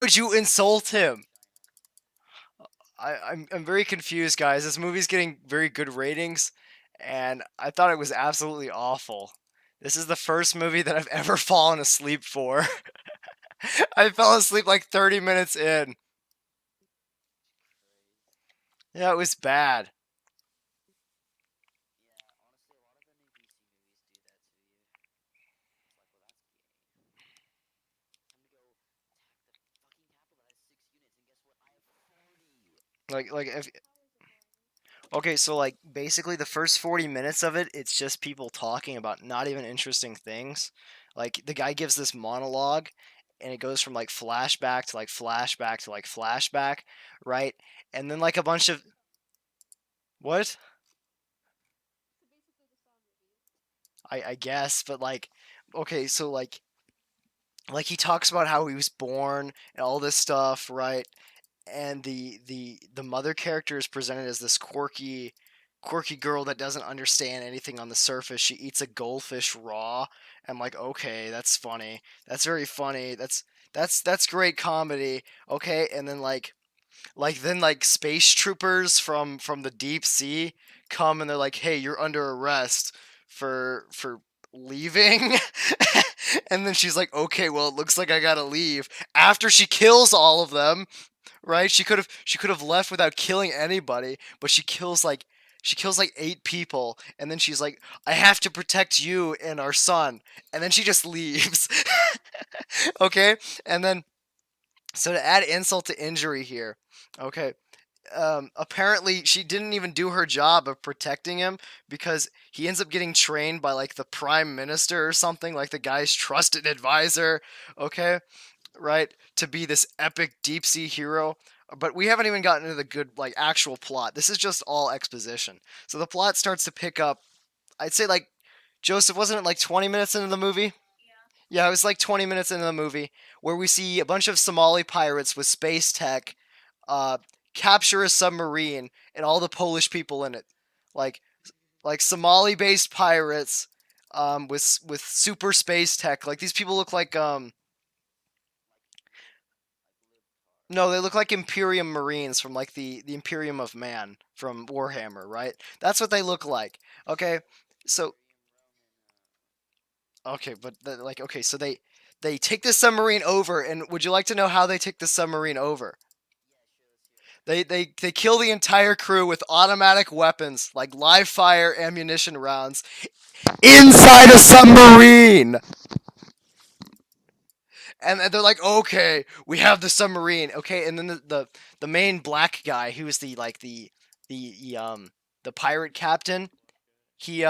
would you insult him? I'm very confused, guys. This movie's getting very good ratings, and I thought it was absolutely awful. This is the first movie that I've ever fallen asleep for. I fell asleep like 30 minutes in. Yeah, it was bad. Like if okay, so like basically the first 40 minutes of it, it's just people talking about not even interesting things. Like the guy gives this monologue and it goes from like flashback to like flashback to like flashback, right? And then like a bunch of what? I guess, but like okay, so like he talks about how he was born and all this stuff, right? And the mother character is presented as this quirky girl that doesn't understand anything on the surface. She eats a goldfish raw. I'm like, okay, that's funny. That's very funny. That's great comedy. Okay, and then like space troopers from the deep sea come and they're like, "Hey, you're under arrest for leaving." And then she's like, "Okay, well, it looks like I got to leave." After she kills all of them, right? She could have left without killing anybody, but she kills like 8 people, and then she's like, "I have to protect you and our son," and then she just leaves. Okay, and then so to add insult to injury here, okay, apparently she didn't even do her job of protecting him because he ends up getting trained by like the prime minister or something, like the guy's trusted advisor, okay, right, to be this epic deep sea hero. But we haven't even gotten into the good like actual plot. This is just all exposition. So the plot starts to pick up. I'd say like Joseph, wasn't it like 20 minutes into the movie? Yeah, it was like 20 minutes into the movie where we see a bunch of Somali pirates with space tech uh, capture a submarine and all the Polish people in it. Like like Somali-based pirates with super space tech. Like these people look like no, they look like Imperium Marines from like the Imperium of Man from Warhammer, right? That's what they look like. Okay, so okay, but like okay, so they take the submarine over, and would you like to know how they take the submarine over? They kill the entire crew with automatic weapons, like live fire ammunition rounds, inside a submarine. And they're like, okay, we have the submarine, okay. And then the main black guy, who is the pirate captain, he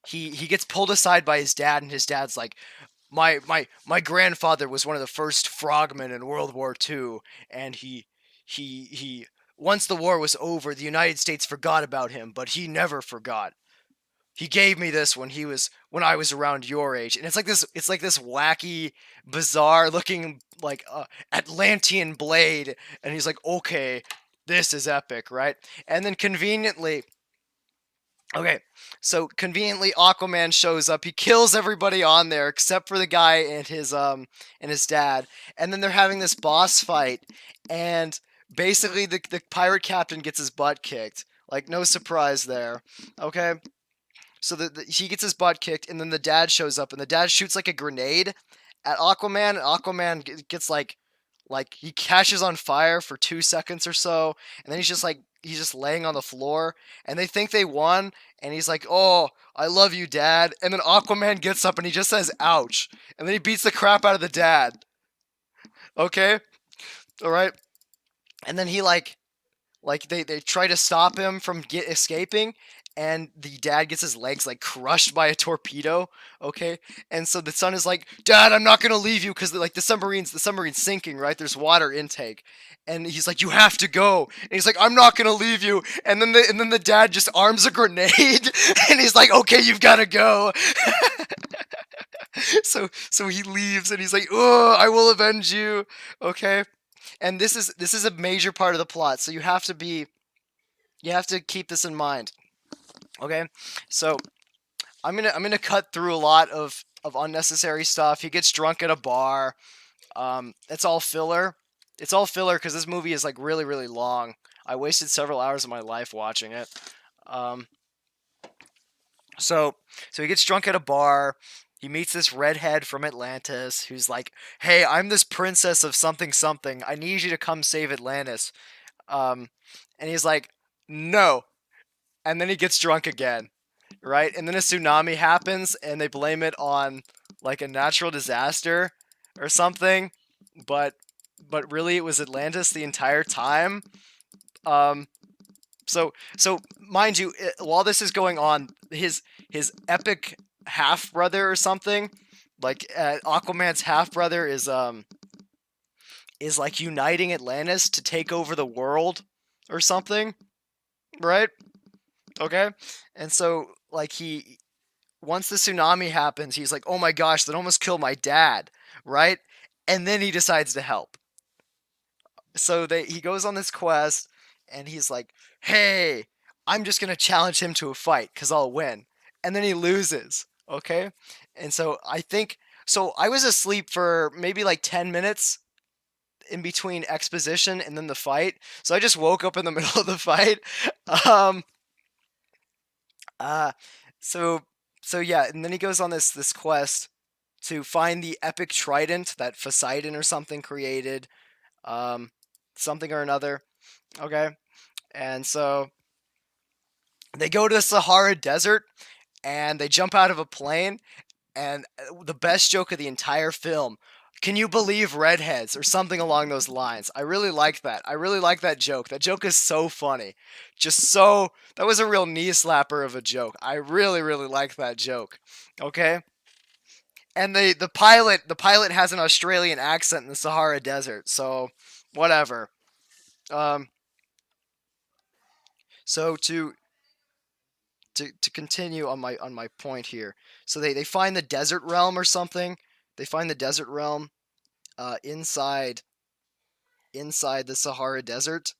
he gets pulled aside by his dad, and his dad's like, my grandfather was one of the first frogmen in World War II, and he once the war was over, the United States forgot about him, but he never forgot. He gave me this when I was around your age, and it's like this wacky, bizarre looking like Atlantean blade, and he's like, okay, this is epic, right? And then conveniently, okay, so conveniently Aquaman shows up. He kills everybody on there except for the guy and his dad. And then they're having this boss fight, and basically the pirate captain gets his butt kicked. Like no surprise there. Okay? So he gets his butt kicked, and then the dad shows up, and the dad shoots like a grenade at Aquaman, and Aquaman gets like he catches on fire for 2 seconds or so, and then he's just laying on the floor, and they think they won, and he's like, "Oh, I love you, Dad," and then Aquaman gets up and he just says, "Ouch," and then he beats the crap out of the dad. Okay, all right, and then he like they try to stop him from escaping, and the dad gets his legs like crushed by a torpedo. Okay, and so the son is like, "Dad, I'm not gonna leave you," because like the submarine's sinking, right? There's water intake, and he's like, "You have to go," and he's like, "I'm not gonna leave you," and then the dad just arms a grenade, and he's like, "Okay, you've got to go." So he leaves, and he's like, "Oh, I will avenge you." Okay, and this is a major part of the plot, so you have to keep this in mind. Okay, so I'm gonna cut through a lot of unnecessary stuff. He gets drunk at a bar. It's all filler. It's all filler because this movie is like really really long. I wasted several hours of my life watching it. Um, so so he gets drunk at a bar. He meets this redhead from Atlantis who's like, "Hey, I'm this princess of something something. I need you to come save Atlantis." Um, and he's like, "No." And then he gets drunk again, right? And then a tsunami happens and they blame it on like a natural disaster or something, but really it was Atlantis the entire time. Um, so mind you, while this is going on, his epic half brother or something, like Aquaman's half brother is like uniting Atlantis to take over the world or something, right? Okay, and so like he once the tsunami happens, he's like, "Oh my gosh, that almost killed my dad," right? And then he decides to help. So he goes on this quest, and he's like, "Hey, I'm just gonna challenge him to a fight because I'll win." And then he loses. Okay, and so I was asleep for maybe like 10 minutes in between exposition and then the fight. So I just woke up in the middle of the fight. Um, uh, so yeah, and then he goes on this quest to find the epic trident that Poseidon or something created, um, something or another. Okay, and so they go to the Sahara Desert and they jump out of a plane. And the best joke of the entire film. Can you believe redheads or something along those lines? I really like that. I really like that joke. That joke is so funny. That was a real knee slapper of a joke. I really really like that joke. Okay? And the pilot has an Australian accent in the Sahara Desert. So, whatever. Um so to continue on my point here. So they find the desert realm or something. They find the desert realm inside the Sahara Desert,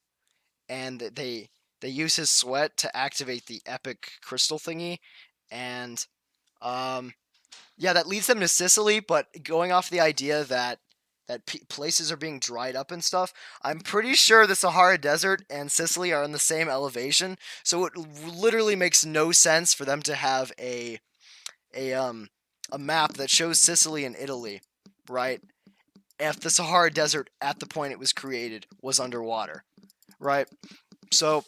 and they use his sweat to activate the epic crystal thingy, and um, yeah, that leads them to Sicily. But going off the idea that places are being dried up and stuff, I'm pretty sure the Sahara Desert and Sicily are on the same elevation, so it literally makes no sense for them to have a um a map that shows Sicily and Italy, right? If the Sahara Desert at the point it was created was underwater, right? So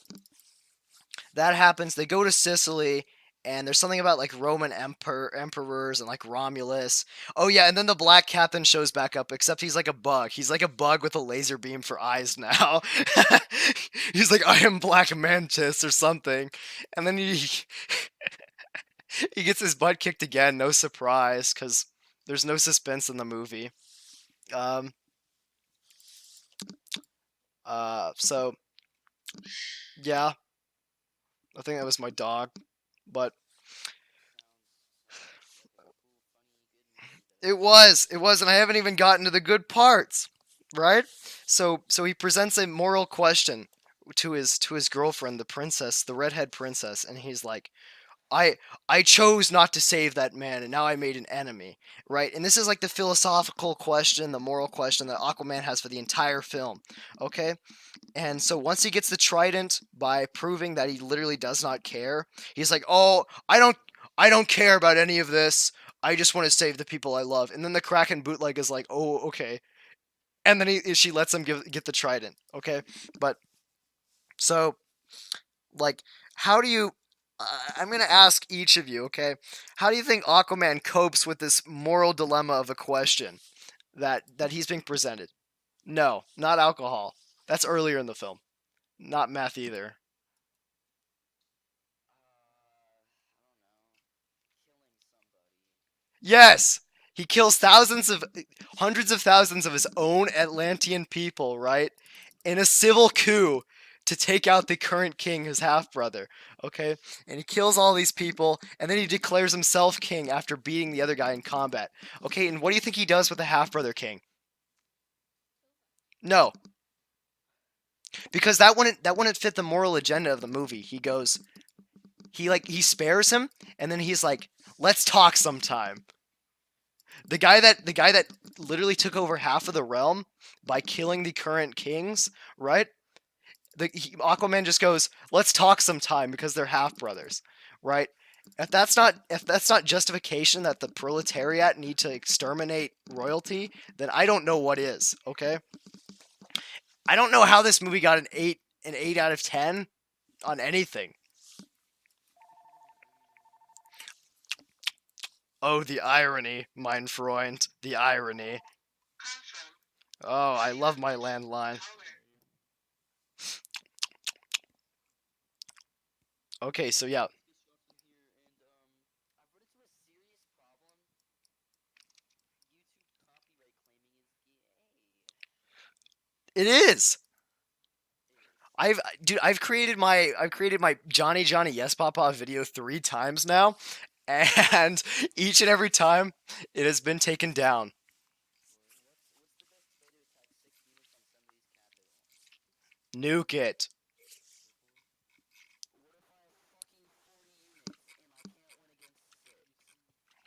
that happens. They go to Sicily, and there's something about like Roman emperors and like Romulus. Oh yeah, and then the Black Captain shows back up, except he's like a bug. He's like a bug with a laser beam for eyes now. He's like, I am Black Mantis or something, and then he gets his butt kicked again. No surprise, because there's no suspense in the movie. Um, so yeah, I think that was my dog, but it was, and I haven't even gotten to the good parts, right? So he presents a moral question to his girlfriend, the princess, the redhead princess, and he's like, I I chose not to save that man, and now I made an enemy, right? And this is like the philosophical question, the moral question that Aquaman has for the entire film, okay? And so once he gets the trident by proving that he literally does not care, he's like, "Oh, I don't care about any of this. I just want to save the people I love." And then the Kraken bootleg is like, "Oh, okay." And then she lets him get the trident, okay? But so like how do you I'm going to ask each of you, okay? How do you think Aquaman copes with this moral dilemma of a question that he's being presented? No, not alcohol. That's earlier in the film. Not meth either. Yes, he kills hundreds of thousands of his own Atlantean people, right? In a civil coup to take out the current king, his half brother. Okay, and he kills all these people, and then he declares himself king after beating the other guy in combat. Okay, and what do you think he does with the half brother king? No, because that wouldn't fit the moral agenda of the movie. He spares him, and then he's like, "Let's talk sometime." The guy that literally took over half of the realm by killing the current kings, right? Aquaman just goes, "Let's talk sometime," because they're half brothers, right? If that's not justification that the proletariat need to exterminate royalty, then I don't know what is. Okay, I don't know how this movie got an eight out of 10 on anything. Oh, the irony, mein Freund, the irony. Oh, I love my landline. Okay, so yeah, it is. I've created my Johnny Yes Papa video 3 times now, and each and every time it has been taken down. Nuke it.